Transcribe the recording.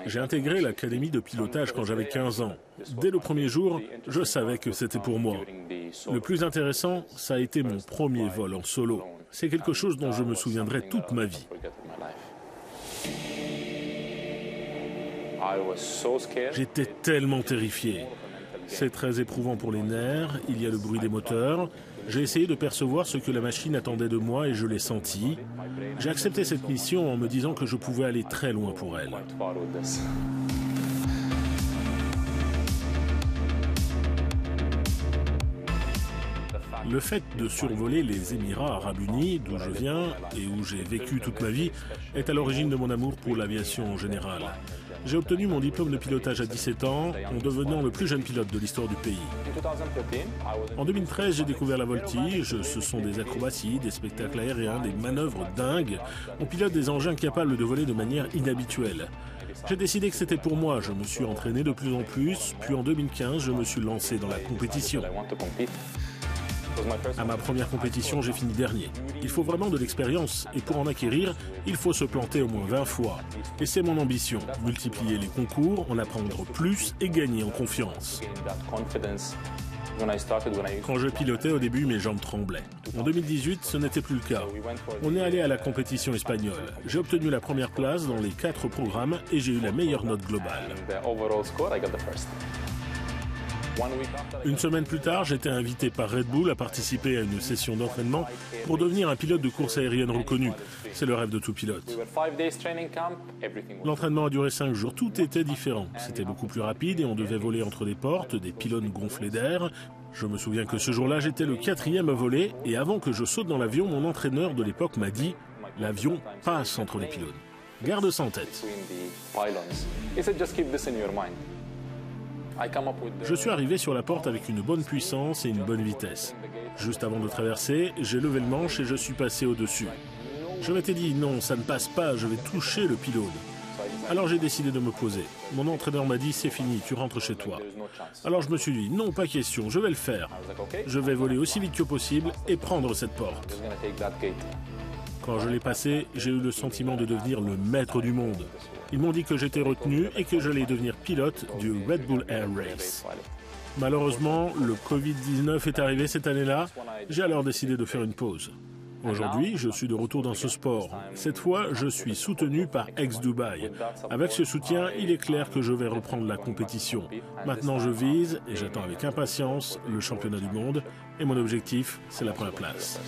J'ai intégré l'académie de pilotage quand j'avais 15 ans. Dès le premier jour, je savais que c'était pour moi. Le plus intéressant, ça a été mon premier vol en solo. C'est quelque chose dont je me souviendrai toute ma vie. J'étais tellement terrifié. C'est très éprouvant pour les nerfs, il y a le bruit des moteurs. J'ai essayé de percevoir ce que la machine attendait de moi et je l'ai senti. J'ai accepté cette mission en me disant que je pouvais aller très loin pour elle. Le fait de survoler les Émirats arabes unis, d'où je viens et où j'ai vécu toute ma vie, est à l'origine de mon amour pour l'aviation en général. J'ai obtenu mon diplôme de pilotage à 17 ans, en devenant le plus jeune pilote de l'histoire du pays. En 2013, j'ai découvert la voltige. Ce sont des acrobaties, des spectacles aériens, des manœuvres dingues. On pilote des engins capables de voler de manière inhabituelle. J'ai décidé que c'était pour moi. Je me suis entraîné de plus en plus, puis en 2015, je me suis lancé dans la compétition. À ma première compétition, j'ai fini dernier. Il faut vraiment de l'expérience et pour en acquérir, il faut se planter au moins 20 fois. Et c'est mon ambition, multiplier les concours, en apprendre plus et gagner en confiance. Quand je pilotais, au début, mes jambes tremblaient. En 2018, ce n'était plus le cas. On est allé à la compétition espagnole. J'ai obtenu la première place dans les 4 programmes et j'ai eu la meilleure note globale. Une semaine plus tard, j'étais invité par Red Bull à participer à une session d'entraînement pour devenir un pilote de course aérienne reconnu. C'est le rêve de tout pilote. L'entraînement a duré 5 jours. Tout était différent. C'était beaucoup plus rapide et on devait voler entre des portes, des pylônes gonflés d'air. Je me souviens que ce jour-là, j'étais le 4e à voler et avant que je saute dans l'avion, mon entraîneur de l'époque m'a dit « L'avion passe entre les pylônes. Garde ça en tête. » Je suis arrivé sur la porte avec une bonne puissance et une bonne vitesse. Juste avant de traverser, j'ai levé le manche et je suis passé au-dessus. Je m'étais dit, non, ça ne passe pas, je vais toucher le pylône. Alors j'ai décidé de me poser. Mon entraîneur m'a dit, c'est fini, tu rentres chez toi. Alors je me suis dit, non, pas question, je vais le faire. Je vais voler aussi vite que possible et prendre cette porte. Quand je l'ai passé, j'ai eu le sentiment de devenir le maître du monde. Ils m'ont dit que j'étais retenu et que j'allais devenir pilote du Red Bull Air Race. Malheureusement, le Covid-19 est arrivé cette année-là. J'ai alors décidé de faire une pause. Aujourd'hui, je suis de retour dans ce sport. Cette fois, je suis soutenu par Ex-Dubaï. Avec ce soutien, il est clair que je vais reprendre la compétition. Maintenant, je vise et j'attends avec impatience le championnat du monde. Et mon objectif, c'est la première place.